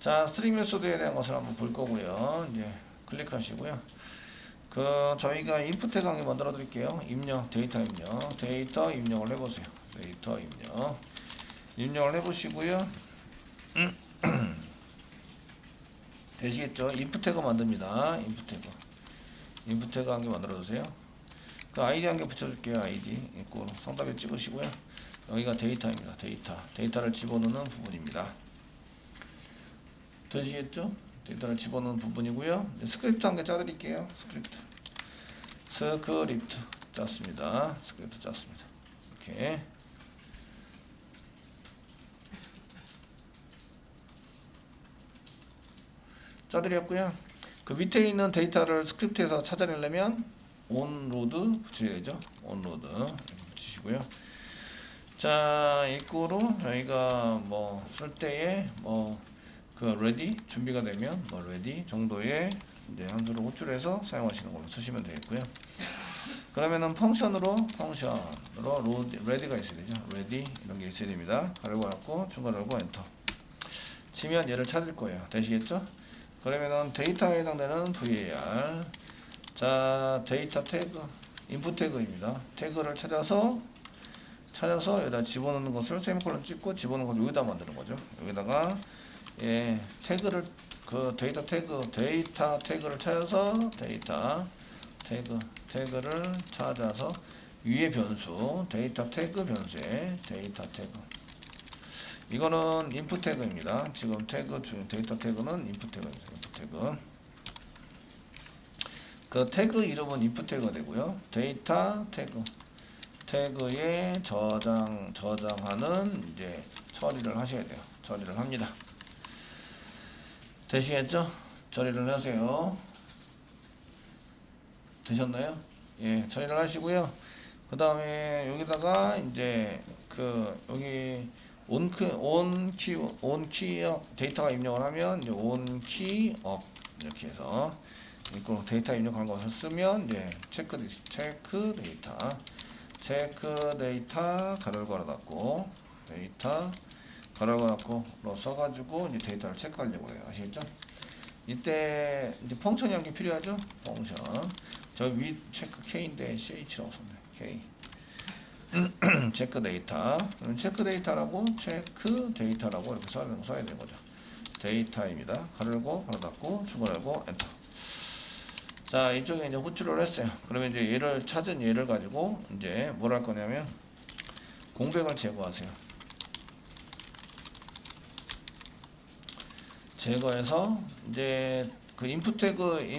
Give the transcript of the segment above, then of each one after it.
자, 스트링 메소드에 대한 것을 한번 볼 거고요. 이제 클릭하시고요. 저희가 인풋 태그 한개 만들어 드릴게요. 입력, 데이터 입력, 데이터 입력을 해보세요. 데이터 입력, 입력을 해보시고요. 되시겠죠? 인풋 태그 만듭니다. 인풋 태그 한 개 만들어 주세요. 그 아이디 한 개 붙여줄게요. 아이디 있고 성답에 찍으시고요. 여기가 데이터입니다. 데이터를 집어넣는 부분입니다. 되시겠죠? 데이터를 집어넣는 부분이고요. 스크립트 한 개 짜드릴게요. 스크립트 짰습니다. 스크립트 짰습니다. 이렇게 짜드렸고요. 그 밑에 있는 데이터를 스크립트에서 찾아내려면 onload 붙여야 되죠. onload 이렇게 붙이시고요. 자, 이거로 저희가 뭐 쓸 때에 ready 준비가 되면 ready 정도의 이제 함수를 호출해서 사용하시는 걸로 쓰시면 되겠고요. 그러면은 펑션으로 ready가 있어야 되죠. ready 이런 게 있어야 됩니다. 가르고 갖고 중괄호 열고 엔터 치면 얘를 찾을 거예요. 되시겠죠? 그러면은 데이터에 해당되는 var 자 데이터 태그 인풋 태그입니다. 태그를 찾아서 여기다 집어넣는 것을 세미콜론 찍고 집어넣는 것을 여기다 만드는 거죠. 여기다가 태그를 데이터 태그를 찾아서 태그를 찾아서 위에 변수 데이터 태그 변수에 데이터 태그 이거는 인풋 태그입니다. 지금 데이터 태그는 인풋 태그입니다. 인풋 태그 그 태그 이름은 인풋 태그가 되고요. 데이터 태그에 저장하는 이제 처리를 하셔야 돼요. 처리를 합니다. 되시겠죠? 처리를 하세요. 되셨나요? 예, 처리를 하시고요. 그 다음에 여기다가 이제 여기 온키업 데이터가 입력을 하면 이제 온키업 이렇게 해서 이거 데이터 입력한 것을 쓰면 이제 체크 데이터 가로를 걸어놨고 데이터 가로를 걸어놨고로 써가지고 이제 데이터를 체크하려고 해요. 아시겠죠? 이때 이제 펑션이 한 개 필요하죠? 펑션 저 위 체크 K인데 CH라고 썼네. K 체크 데이터 이렇게 써야 되는 거죠. 데이터입니다. 가르고 닫고 중괄호 엔터. 자, 이쪽에 이제 호출을 했어요. 그러면 이제 얘를 찾은 얘를 가지고 이제 뭘 할 거냐면 공백을 제거하세요. 제거해서 이제 그 인풋 태그의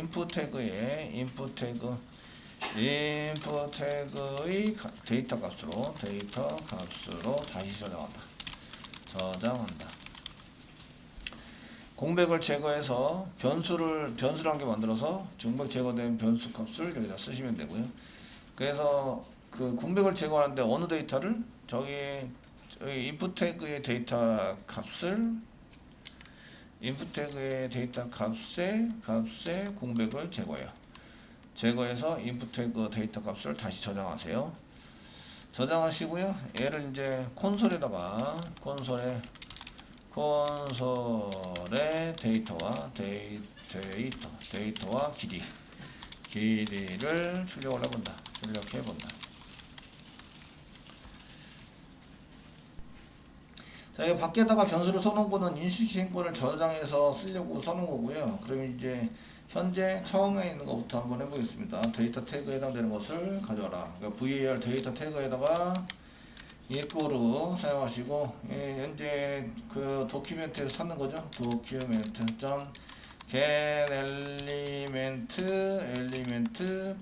데이터 값으로 다시 저장한다. 공백을 제거해서 변수를 한 개 만들어서 공백 제거된 변수 값을 여기다 쓰시면 되고요. 그래서 그 공백을 제거하는데 어느 데이터를 여기 인풋 태그의 데이터 값의 공백을 제거해서 인풋 태그 데이터 값을 다시 저장하세요. 저장하시고요. 얘를 이제 콘솔에 데이터와 길이를 출력해본다. 자, 이 밖에다가 변수를 써놓은 거는 인식 행보를 저장해서 쓰려고 써놓은 거고요. 그러면 이제 현재 처음에 있는 것부터 한번 해보겠습니다. 데이터 태그에 해당되는 것을 가져와라. 그러니까 var 데이터 태그에다가 이거로 사용하시고 현재 그 도큐멘트에서 찾는 거죠. document.get element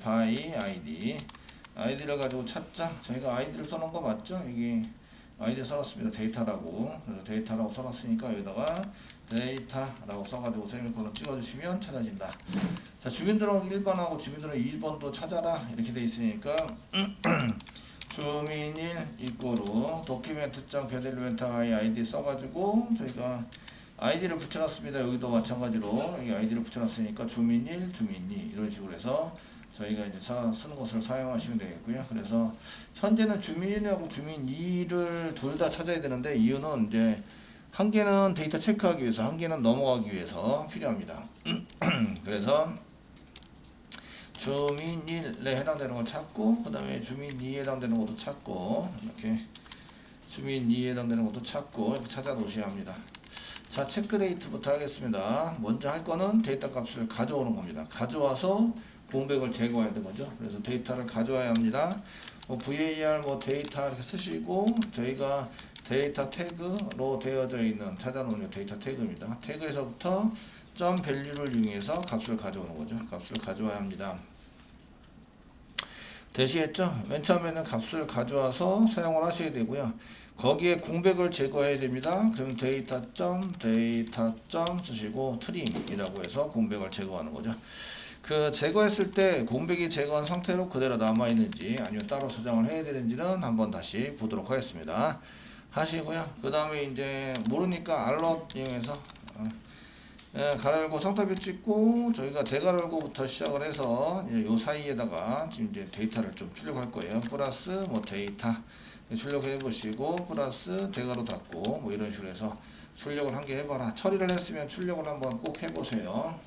by id를 가지고 찾자. 저희가 id를 써놓은 거 맞죠? 이게 아이디 써놨습니다. 데이터라고. 그래서 데이터라고 써놨으니까 여기다가 데이터라고 써가지고 세미콜론 찍어주시면 찾아진다. 자, 주민등록 1번하고 주민등록 2번도 찾아라. 이렇게 돼 있으니까 주민일 이꼬로 document.get element id 써가지고 저희가 아이디를 붙여놨습니다. 여기도 마찬가지로 여기 아이디를 붙여놨으니까 주민일 이런 식으로 해서 저희가 이제 쓰는 것을 사용하시면 되겠고요. 그래서 현재는 주민이라고 주민2를 둘 다 찾아야 되는데 이유는 이제 한 개는 데이터 체크하기 위해서, 한 개는 넘어가기 위해서 필요합니다. 그래서 주민 1에 해당되는 걸 찾고, 그 다음에 주민 2에 해당되는 것도 찾고, 이렇게 주민 2에 해당되는 것도 찾고 이렇게 찾아 놓으셔야 합니다. 자, 체크 데이트부터 하겠습니다. 먼저 할 거는 데이터 값을 가져오는 겁니다. 가져와서 공백을 제거해야 되는 거죠. 그래서 데이터를 가져와야 합니다. var 데이터 이렇게 쓰시고, 저희가 데이터 태그로 되어져 있는 찾아놓은 데이터 태그입니다. 태그에서부터 점 밸류를 이용해서 값을 가져오는 거죠. 값을 가져와야 합니다. 되시겠죠? 맨 처음에는 값을 가져와서 사용을 하셔야 되고요. 거기에 공백을 제거해야 됩니다. 그럼 데이터 점 쓰시고 트림이라고 해서 공백을 제거하는 거죠. 그 제거했을 때 공백이 제거한 상태로 그대로 남아 있는지 아니면 따로 저장을 해야 되는지는 한번 다시 보도록 하겠습니다. 하시고요. 그 다음에 이제 모르니까 알럿 이용해서 가로열고 상타뷰 찍고, 저희가 대가로열고부터 시작을 해서 요 사이에다가 지금 이제 데이터를 좀 출력할 거예요. 플러스 데이터 출력해 보시고, 플러스 대가로 닫고 뭐 이런 식으로 해서 출력을 한 개 해봐라. 처리를 했으면 출력을 한번 꼭 해보세요.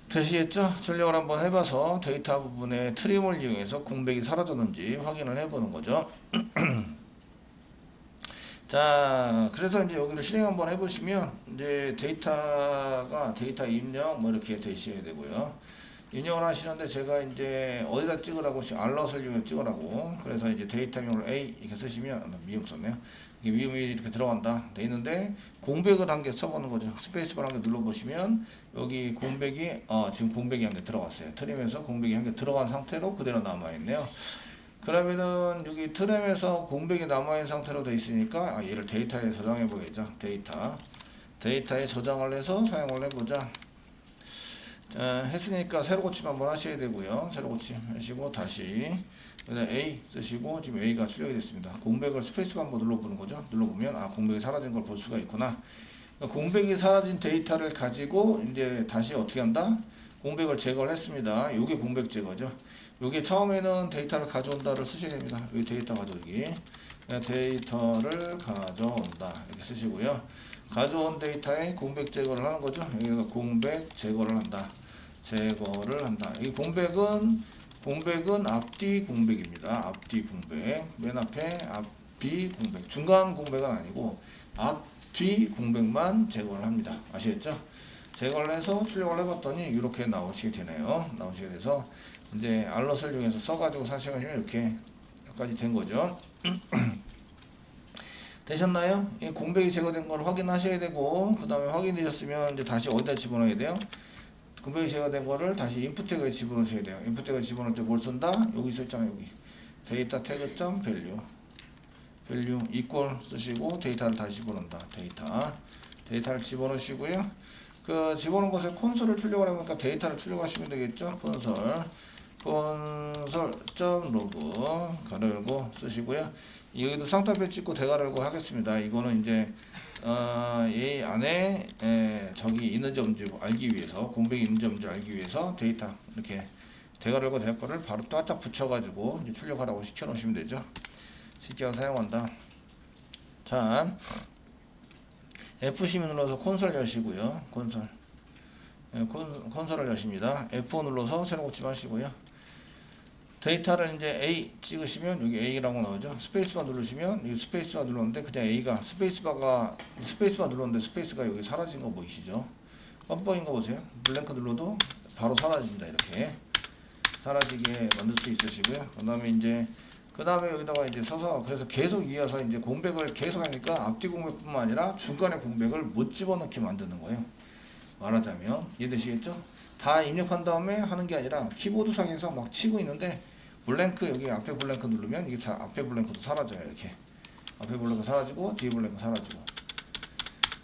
되시겠죠? 출력을 한번 해봐서 데이터 부분에 트림을 이용해서 공백이 사라졌는지 확인을 해보는 거죠. 자, 그래서 이제 여기를 실행 한번 해보시면, 이제 데이터 입력 뭐 이렇게 되셔야 되고요. 입력을 하시는데 제가 이제 어디다 찍으라고, 알럿을 이용해 찍으라고. 그래서 이제 데이터명을 A 이렇게 쓰시면, 미음 썼네요. 이게 미음이 이렇게 들어간다 돼 있는데, 공백을 한 개 써보는 거죠. 스페이스바를 한 개 눌러보시면, 여기 공백이, 지금 공백이 한 개 들어갔어요. 트림에서 공백이 한 개 들어간 상태로 그대로 남아있네요. 그러면은 여기 트램에서 공백이 남아있는 상태로 되어 있으니까 얘를 데이터에 저장해 보겠죠. 데이터에 저장을 해서 사용을 해보자. 자, 했으니까 새로 고침 한번 하셔야 되고요. 새로 고침 하시고 다시 그다음 A 쓰시고, 지금 A가 출력이 됐습니다. 공백을 스페이스바 한번 눌러보는 거죠. 눌러보면 공백이 사라진 걸 볼 수가 있구나. 그러니까 공백이 사라진 데이터를 가지고 이제 다시 어떻게 한다? 공백을 제거를 했습니다. 요게 공백 제거죠. 요게 처음에는 데이터를 가져온다를 쓰셔야 됩니다. 여기 데이터 가져오기. 데이터를 가져온다 이렇게 쓰시고요. 가져온 데이터에 공백 제거를 하는 거죠. 여기가 공백 제거를 한다. 이 공백은 앞뒤 공백입니다. 앞뒤 공백. 맨 앞에 앞뒤 공백. 중간 공백은 아니고 앞뒤 공백만 제거를 합니다. 아시겠죠? 제거를 해서 출력을 해봤더니 이렇게 나오시게 되네요. 나오시게 돼서 이제 알럿을 이용해서 써가지고 사용하시면 이렇게까지 된 거죠. 되셨나요? 이 공백이 제거된 걸 확인하셔야 되고, 그 다음에 확인되셨으면 이제 다시 어디다 집어넣어야 돼요? 공백이 제거된 거를 다시 인풋 태그에 집어넣으셔야 돼요. 인풋 태그에 집어넣을 때 뭘 쓴다? 여기 있었잖아요. 여기 데이터 태그 점 밸류 이퀄 쓰시고 데이터를 다시 집어넣는다. 데이터를 집어넣으시고요. 그 집어넣은 곳에 콘솔을 출력을 해보니까 데이터를 출력하시면 되겠죠. 콘솔.로그 가로열고 쓰시고요. 여기도 상타표 찍고 대가로열고 하겠습니다. 이거는 이제 이 안에 적이 있는지 없는지 알기 위해서, 공백이 있는지 없는지 알기 위해서 데이터 이렇게 대가로열고 될 거를 바로 바짝 붙여가지고 이제 출력하라고 시켜놓으시면 되죠. 실제로 사용한다. 자, F10 눌러서 콘솔 여시고요. 콘솔을 여십니다. F5 눌러서 새로 고침하시고요. 데이터를 이제 A 찍으시면 여기 A라고 나오죠. 스페이스바 누르시면 여기 스페이스바 눌렀는데 그냥 A가 스페이스바 눌렀는데 스페이스가 여기 사라진 거 보이시죠? 뻔뻔인 거 보세요. 블랭크 눌러도 바로 사라집니다. 이렇게 사라지게 만들 수 있으시고요. 그 다음에 여기다가 이제 서서, 그래서 계속 이어서 이제 공백을 계속 하니까 앞뒤 공백뿐만 아니라 중간에 공백을 못 집어넣게 만드는 거예요. 말하자면 이해되시겠죠? 다 입력한 다음에 하는 게 아니라 키보드 상에서 막 치고 있는데 블랭크, 여기 앞에 블랭크 누르면 이게 다 앞에 블랭크도 사라져요. 이렇게 앞에 블랭크 사라지고 뒤에 블랭크 사라지고.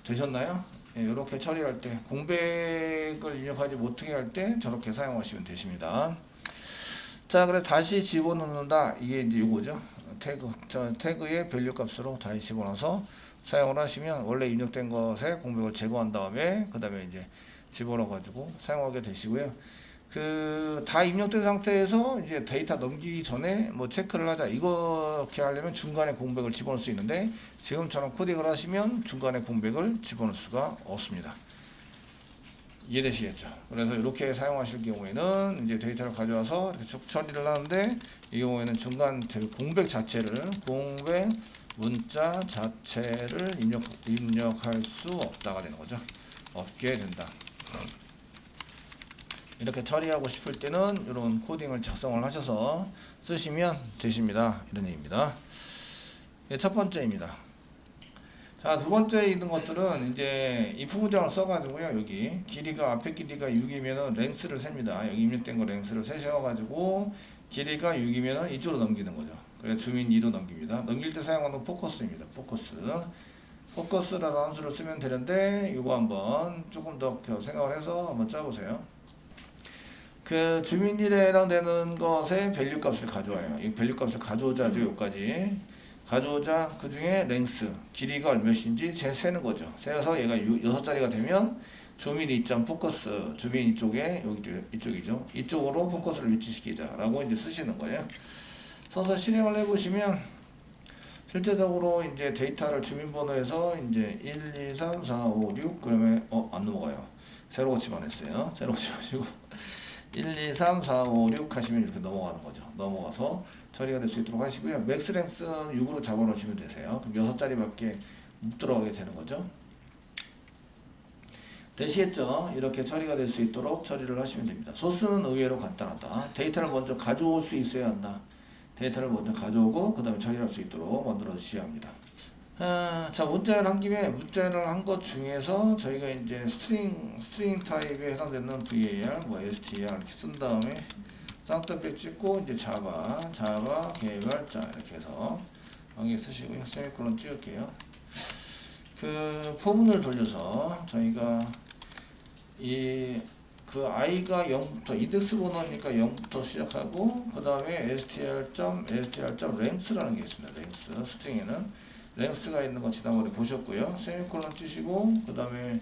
되셨나요? 이렇게 처리할 때, 공백을 입력하지 못하게 할 때 저렇게 사용하시면 되십니다. 자, 그래 다시 집어넣는다. 이게 이제 요거죠. 태그의 밸류 값으로 다시 집어넣어서 사용을 하시면 원래 입력된 것에 공백을 제거한 다음에 그 다음에 이제 집어넣어 가지고 사용하게 되시고요. 다 입력된 상태에서 이제 데이터 넘기기 전에 뭐 체크를 하자. 이렇게 하려면 중간에 공백을 집어넣을 수 있는데 지금처럼 코딩을 하시면 중간에 공백을 집어넣을 수가 없습니다. 이해되시겠죠? 그래서 이렇게 사용하실 경우에는 이제 데이터를 가져와서 이렇게 쭉 처리를 하는데 이 경우에는 중간 공백 문자 자체를 입력할 수 없다가 되는 거죠. 없게 된다. 이렇게 처리하고 싶을 때는 이런 코딩을 작성을 하셔서 쓰시면 되십니다. 이런 얘기입니다. 첫 번째입니다. 자, 두 번째 있는 것들은 이제 if 문장을 써가지고요. 여기 앞에 길이가 6이면은 랭스를 셉니다. 여기 입력된 거 랭스를 세셔가지고 길이가 6이면은 이쪽으로 넘기는 거죠. 그래서 주민 2로 넘깁니다. 넘길 때 사용하는 포커스입니다. 포커스라는 함수를 쓰면 되는데 이거 한번 조금 더 생각을 해서 한번 짜보세요. 주민 1에 해당되는 것의 밸류 값을 가져와요. 이 밸류 값을 가져오자죠. 여기까지 가져오자. 그 중에 랭스 길이가 얼마인지 세는 거죠. 세어서 얘가 6자리가 되면 주민 2점 포커스 주민 이쪽에 이쪽이죠. 이쪽으로 포커스를 위치시키자 라고 이제 쓰시는 거예요. 써서 실행을 해보시면 실제적으로 이제 데이터를 주민번호에서 이제 1, 2, 3, 4, 5, 6 그러면 안 넘어가요. 세로 고치만 했어요. 세로 고치 마시고 1, 2, 3, 4, 5, 6 하시면 이렇게 넘어가는 거죠. 넘어가서 처리가 될 수 있도록 하시고요. 맥스 랭스는 6으로 잡아놓으시면 되세요. 그럼 6자리밖에 못 들어가게 되는 거죠. 되시겠죠? 이렇게 처리가 될 수 있도록 처리를 하시면 됩니다. 소스는 의외로 간단하다. 데이터를 먼저 가져올 수 있어야 한다. 데이터를 먼저 가져오고 그 다음에 처리할 수 있도록 만들어 주셔야 합니다. 자, 문자열 한 김에 문자열을 한 것 중에서 저희가 이제 스트링 타입에 해당되는 var, 뭐 str 이렇게 쓴 다음에 쌍따옴 찍고 이제 자바 개발자 이렇게 해서 여기 쓰시고요. 세미콜론 찍을게요. 포문을 돌려서 저희가 i가 0부터 인덱스 번호니까 0부터 시작하고 그 다음에 str.length라는 게 있습니다. length 스트링에는 랭스가 있는 거 지난번에 보셨고요. 세미콜론 치시고 그 다음에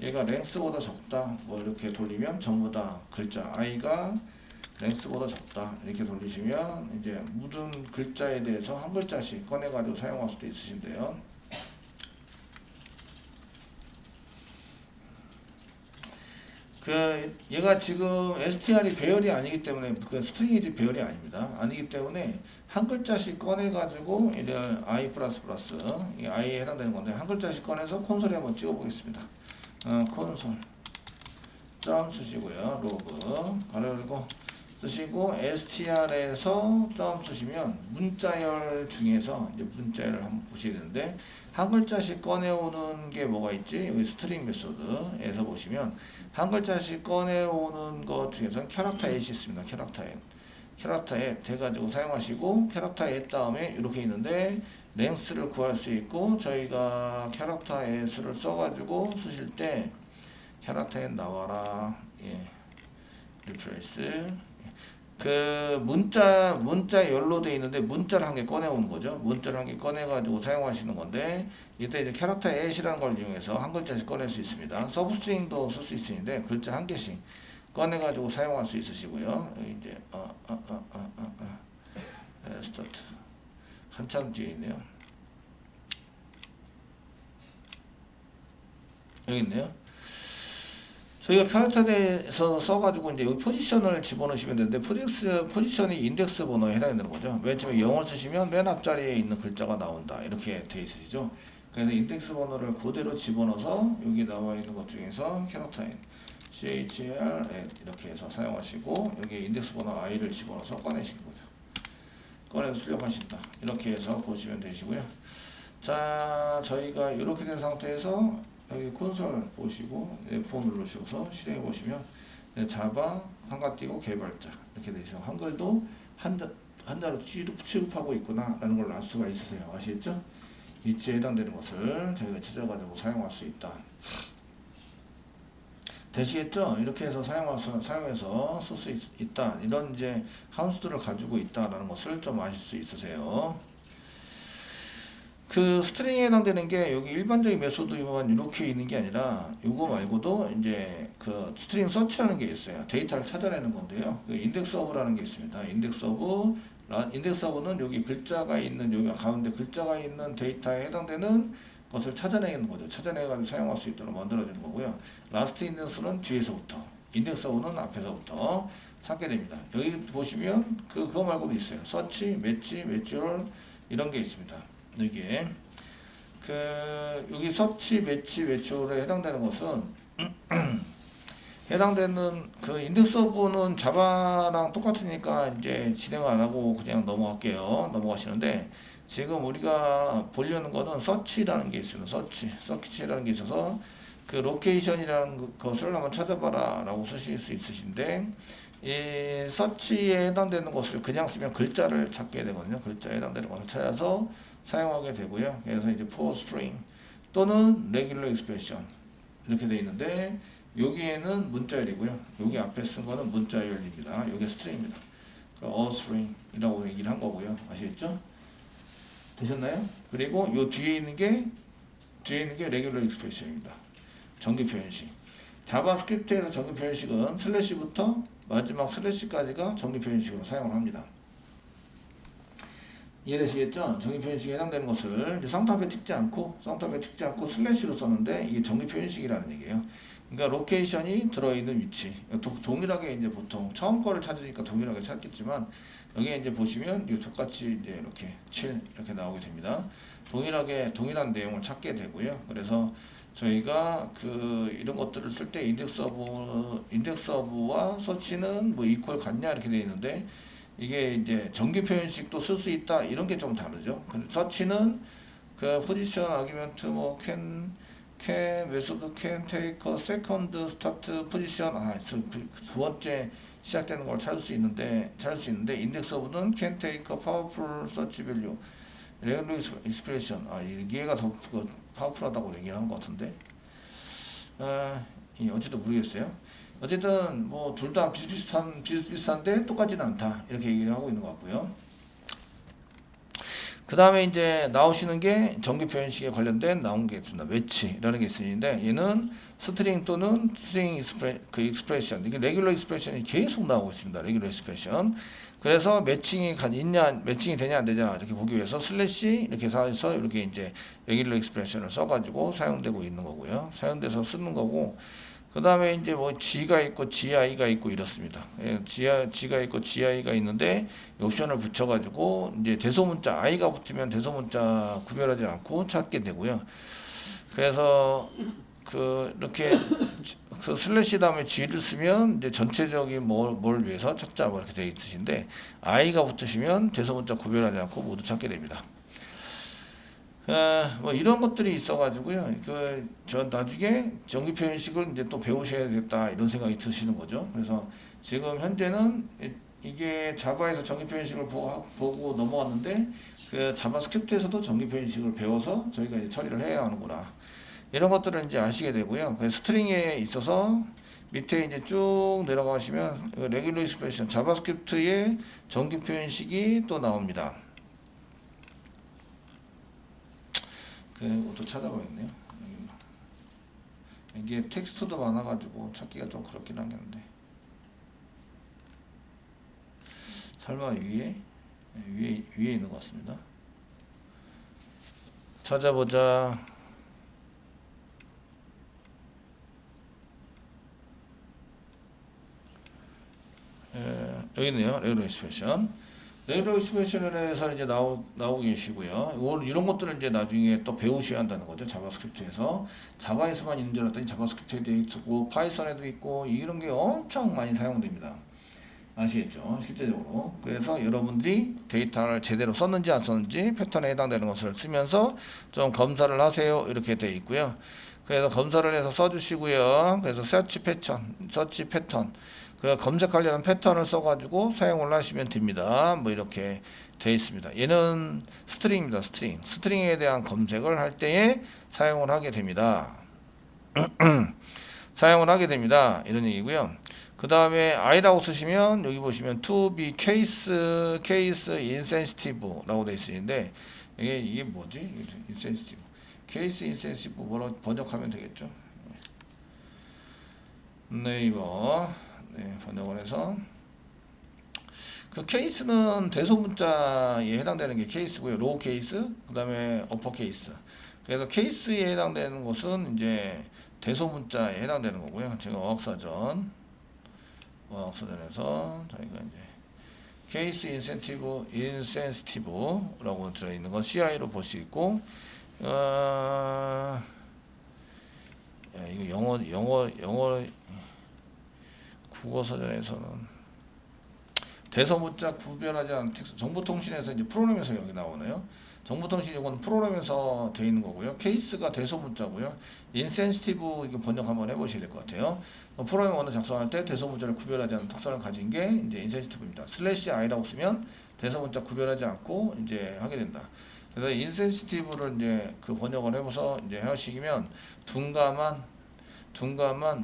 얘가 랭스보다 적다 뭐 이렇게 돌리면 전부 다 글자 i가 랭스보다 적다 이렇게 돌리시면 이제 모든 글자에 대해서 한 글자씩 꺼내 가지고 사용할 수도 있으신데요. 얘가 지금 str이 배열이 아니기 때문에 스트링이지 배열이 아닙니다. 아니기 때문에 한 글자씩 꺼내 가지고 이제 i++ 이 i에 해당되는 건데 한 글자씩 꺼내서 콘솔에 한번 찍어 보겠습니다. 콘솔 점 쓰시고요. 로그 가로 열고 쓰시고 str에서 점 쓰시면 문자열 중에서 이제 문자열을 한번 보셔야 되는데 한 글자씩 꺼내오는 게 뭐가 있지? 여기 스트링 메소드에서 보시면 한 글자씩 꺼내오는 것 중에서는 캐릭터 @이 있습니다. 캐릭터 @ 해가지고 사용하시고 캐릭터 @ 다음에 이렇게 있는데 랭스를 구할 수 있고 저희가 캐릭터 @을 써가지고 쓰실 때 캐릭터 @ 나와라 리플레이스 문자 열로 되어 있는데 문자를 한 개 꺼내오는 거죠. 문자를 한 개 꺼내가지고 사용하시는 건데 이때 이제 캐릭터 @이라는 걸 이용해서 한 글자씩 꺼낼 수 있습니다. 서브스트링도 쓸 수 있으신데 글자 한 개씩 꺼내가지고 사용할 수 있으시고요. 이제 스타트 한참 뒤에 있네요. 여기 있네요. 저희가 캐릭터에서 써가지고 이제 여기 포지션을 집어넣으시면 되는데 포지션이 인덱스 번호에 해당되는 거죠. 맨 처음에 0을 쓰시면 맨 앞자리에 있는 글자가 나온다 이렇게 돼 있으시죠. 그래서 인덱스 번호를 그대로 집어넣어서 여기 나와 있는 것 중에서 캐릭터 chr 이렇게 해서 사용하시고 여기 인덱스 번호 i를 집어넣어서 꺼내시는 거죠. 꺼내서 출력하신다 이렇게 해서 보시면 되시고요. 자, 저희가 이렇게 된 상태에서 여기 콘솔 보시고 F4 누르셔서 실행해 보시면 자바 한가 띄고 개발자 이렇게 되죠. 한글도 한자로 취급하고 있구나 라는 걸 알 수가 있으세요. 아시겠죠? 이치에 해당되는 것을 저희가 찾아가지고 사용할 수 있다. 되시겠죠? 이렇게 해서 사용해서 쓸 수 있다. 이런 이제 함수들을 가지고 있다라는 것을 좀 아실 수 있으세요. 그 스트링에 해당되는 게 여기 일반적인 메소드만 이렇게 있는 게 아니라 요거 말고도 이제 그 스트링 서치라는 게 있어요. 데이터를 찾아내는 건데요. 그 인덱스 서브라는 게 있습니다. 인덱스 서브는 여기 글자가 있는 여기 가운데 글자가 있는 데이터에 해당되는 것을 찾아내는 거죠. 찾아내가지고 사용할 수 있도록 만들어주는 거고요. 라스트 인덱스는 뒤에서부터, 인덱스 서브는 앞에서부터 찾게 됩니다. 여기 보시면 그거 말고도 있어요. 서치, 매치얼 이런 게 있습니다. 여기에 여기 서치, 매치얼에 해당되는 것은 해당되는 그 인덱스 서브는 자바랑 똑같으니까 이제 진행 안 하고 그냥 넘어가시는데 지금 우리가 보려는 거는 서치라는 게 있습니다. 서치라는 게 있어서 그 로케이션이라는 것을 한번 찾아봐라 라고 쓰실 수 있으신데 이 서치에 해당되는 것을 그냥 쓰면 글자를 찾게 되거든요. 글자에 해당되는 것을 찾아서 사용하게 되고요. 그래서 이제 for string 또는 regular expression 이렇게 되어 있는데 여기에는 문자열이고요. 여기 앞에 쓴 거는 문자열입니다. 여기 스트링입니다. all string이라고 얘기를 한 거고요. 아시겠죠? 되셨나요? 그리고 요 뒤에 있는 게 regular expression입니다. 정규 표현식. 자바스크립트에서 정규 표현식은 슬래시부터 마지막 슬래시까지가 정규 표현식으로 사용을 합니다. 이해되시겠죠? 정규 표현식에 해당되는 것을 쌍따옴에 찍지 않고 슬래시로 썼는데 이게 정규 표현식이라는 얘기예요. 그러니까 로케이션이 들어있는 위치 동일하게 이제 보통 처음 거를 찾으니까 동일하게 찾겠지만 여기에 이제 보시면 이 똑같이 이제 이렇게 7 이렇게 나오게 됩니다. 동일한 내용을 찾게 되고요. 그래서 저희가 이런 것들을 쓸 때 인덱스 서브와 서치는 뭐 이퀄 같냐 이렇게 되어 있는데 이게 이제 정규 표현식도 쓸 수 있다 이런 게 좀 다르죠. 서치는 그 포지션 아규먼트 뭐 메소드 can take a second start position 두 번째 시작되는 걸 찾을 수 있는데 인덱스 서브는 can take a powerful search value regular expression 얘가 더 파워풀하다고 얘기를 하는 것 같은데 어쨌든 모르겠어요. 어쨌든 뭐 둘 다 비슷비슷한데 똑같지는 않다 이렇게 얘기를 하고 있는 것 같고요. 그 다음에 이제 나오시는 게 정규 표현식에 관련된 나온 게 있습니다. 매치라는 게 있는데 얘는 스트링 또는 스트링 익스프레션 이게 레귤러 익스프레션이 계속 나오고 있습니다. 레귤러 익스프레션. 그래서 매칭이 되냐 안 되냐 이렇게 보기 위해서 슬래시 이렇게 해서 이렇게 이제 레귤러 익스프레션을 써가지고 사용되고 있는 거고요. 사용돼서 쓰는 거고. 그 다음에 이제 뭐 G가 있고 GI가 있고 이렇습니다. G가 있고 GI가 있는데 옵션을 붙여가지고 이제 대소문자 I가 붙으면 대소문자 구별하지 않고 찾게 되고요. 그래서 이렇게 슬래시 다음에 G를 쓰면 이제 전체적인 뭘 위해서 찾자 뭐 이렇게 되어 있으신데 I가 붙으시면 대소문자 구별하지 않고 모두 찾게 됩니다. 뭐 이런 것들이 있어가지고요. 저 나중에 정규 표현식을 이제 또 배우셔야 되겠다 이런 생각이 드시는 거죠. 그래서 지금 현재는 이게 자바에서 정규 표현식을 보고 넘어갔는데 자바스크립트에서도 정규 표현식을 배워서 저희가 이제 처리를 해야 하는구나. 이런 것들을 이제 아시게 되고요. 스트링에 있어서 밑에 이제 쭉 내려가시면 레귤러 익스프레션 자바스크립트의 정규 표현식이 또 나옵니다. 또 찾아봐야겠네요. 이게 텍스트도 많아가지고 찾기가 좀 그렇긴 하겠는데 설마 위에 있는 것 같습니다. 찾아보자. 여기 있네요. 레귤러 익스프레션. 레귤러 익스프레션에서 이제 나오고 계시고요. 이런 것들을 이제 나중에 또 배우셔야 한다는 거죠. 자바스크립트에서. 자바에서만 있는 줄 알았더니 자바스크립트에도 있고 파이썬에도 있고 이런 게 엄청 많이 사용됩니다. 아시겠죠? 실제적으로. 그래서 여러분들이 데이터를 제대로 썼는지 안 썼는지 패턴에 해당되는 것을 쓰면서 좀 검사를 하세요. 이렇게 되어 있고요. 그래서 검사를 해서 써주시고요. 그래서 서치 패턴 검색하려는 패턴을 써가지고 사용을 하시면 됩니다. 뭐 이렇게 되어 있습니다. 얘는 스트링입니다. 스트링에 대한 검색을 할 때에 사용을 하게 됩니다. 이런 얘기고요. 그 다음에 I라고 쓰시면 여기 보시면 to be case insensitive 라고 되어 있는데 이게 뭐지? 인센시티브. 케이스 인센시티브 뭐라고 번역하면 되겠죠? 네이버 번역을 해서 그 케이스는 대소문자에 해당되는 게 케이스고요. 로우 케이스, 그 다음에 어퍼 케이스. 그래서 케이스에 해당되는 것은 이제 대소문자에 해당되는 거고요. 제가 어학사전에서 저희가 이제 케이스 인센시티브라고 들어있는 건 CI로 볼 수 있고, 이거 영어 국어사전에서는 대소문자 구별하지 않은 텍스트, 정보통신에서 이제 프로그램에서 여기 나오네요. 정보통신 이건 프로그램에서 되어 있는 거고요. 케이스가 대소문자고요. 인센시티브 이거 번역 한번 해보셔야 될 것 같아요. 프로그램 언어 작성할 때 대소문자를 구별하지 않는 특성을 가진 게 이제 인센시티브입니다. /i라고 쓰면 대소문자 구별하지 않고 이제 하게 된다. 그래서 인센시티브를 이제 그 번역을 해서 이제 하시면 둔감한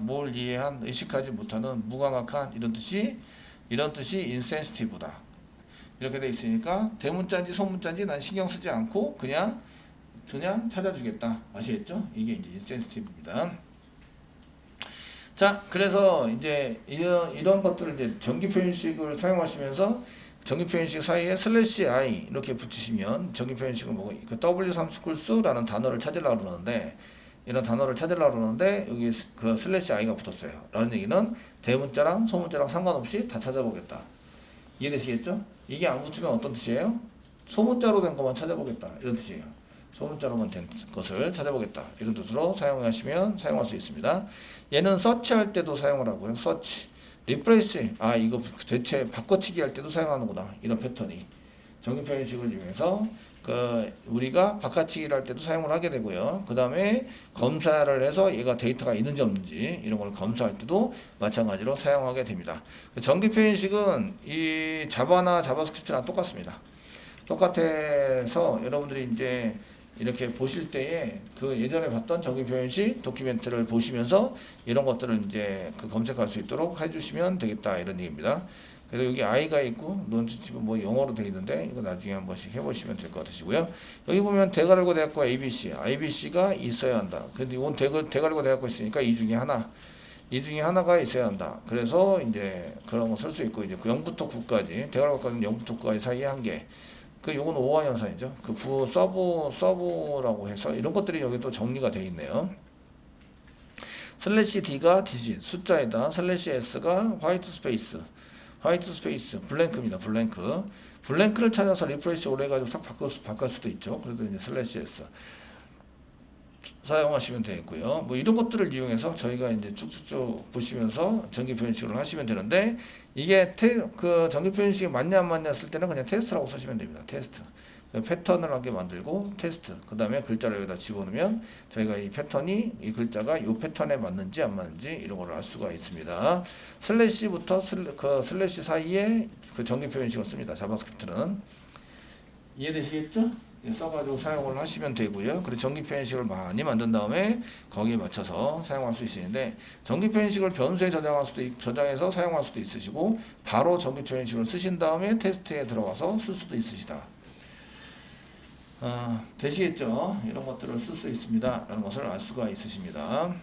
뭘 이해한 의식하지 못하는 무감각한 이런 뜻이 인센시티브다. 이렇게 돼 있으니까 대문자인지 소문자인지 난 신경 쓰지 않고 그냥 찾아주겠다. 아시겠죠? 이게 이제 인센시티브입니다. 자, 그래서 이제 이런 것들을 이제 정기 표현식을 사용하시면서 정기 표현식 사이에 /i 이렇게 붙이시면 정기 표현식을 뭐 그 W3스쿨스라는 단어를 찾으려고 그러는데 이런 단어를 찾으려고 그러는데 여기 그 /i가 붙었어요. 라는 얘기는 대문자랑 소문자랑 상관없이 다 찾아보겠다. 이해되시겠죠? 이게 안 붙으면 어떤 뜻이에요? 소문자로 된 것만 찾아보겠다. 이런 뜻이에요. 소문자로만 된 것을 찾아보겠다. 이런 뜻으로 사용할 수 있습니다. 얘는 서치할 때도 사용을 하고요. 서치, 리프레시, 이거 대체 바꿔치기 할 때도 사용하는구나. 이런 패턴이 정기 표현식을 이용해서 우리가 바꿔치기를 할 때도 사용을 하게 되고요. 그 다음에 검사를 해서 얘가 데이터가 있는지 없는지 이런 걸 검사할 때도 마찬가지로 사용하게 됩니다. 정기 표현식은 이 자바나 자바스크립트랑 똑같습니다. 똑같아서 여러분들이 이제 이렇게 보실 때에 그 예전에 봤던 정기 표현식 도큐멘트를 보시면서 이런 것들을 이제 검색할 수 있도록 해주시면 되겠다 이런 얘기입니다. 그래서 여기 i가 있고 논지티브 뭐 영어로 되어 있는데 이거 나중에 한 번씩 해보시면 될 것 같으시고요. 여기 보면 대가리고 대학과 ABC가 있어야 한다. 근데 이건 대가리고 대학과 있으니까 이 중에 하나가 있어야 한다. 그래서 이제 그런 거 쓸 수 있고 이제 0부터 9까지 대가리고까지는 0부터 9까지 사이에 한 개. 요건 오화 현상이죠. 서브라고 해서 이런 것들이 여기 또 정리가 되어 있네요. /d가 digit 숫자에다 /s가 화이트 스페이스 블랭크입니다. 블랭크를 찾아서 리프레시 오래 해가지고 싹 바꿀 수도 있죠. 그래도 이제 /s 사용하시면 되겠고요. 뭐 이런 것들을 이용해서 저희가 이제 쭉쭉쭉 보시면서 정기 표현식을 하시면 되는데 이게 정기 표현식이 맞냐 안 맞냐 쓸 때는 그냥 테스트라고 쓰시면 됩니다. 테스트. 패턴을 하게 만들고 테스트. 그 다음에 글자를 여기다 집어넣으면 저희가 이 패턴이 이 글자가 이 패턴에 맞는지 안 맞는지 이런 걸 알 수가 있습니다. /부터 / 사이에 그 정기 표현식을 씁니다. 자바스크립트는. 이해되시겠죠? 써가지고 사용을 하시면 되고요. 그리고 정기 표현식을 많이 만든 다음에 거기에 맞춰서 사용할 수 있으는데 정기 표현식을 변수에 저장해서 사용할 수도 있으시고 바로 정기 표현식을 쓰신 다음에 테스트에 들어가서 쓸 수도 있으시다. 되시겠죠? 이런 것들을 쓸 수 있습니다. 라는 것을 알 수가 있으십니다.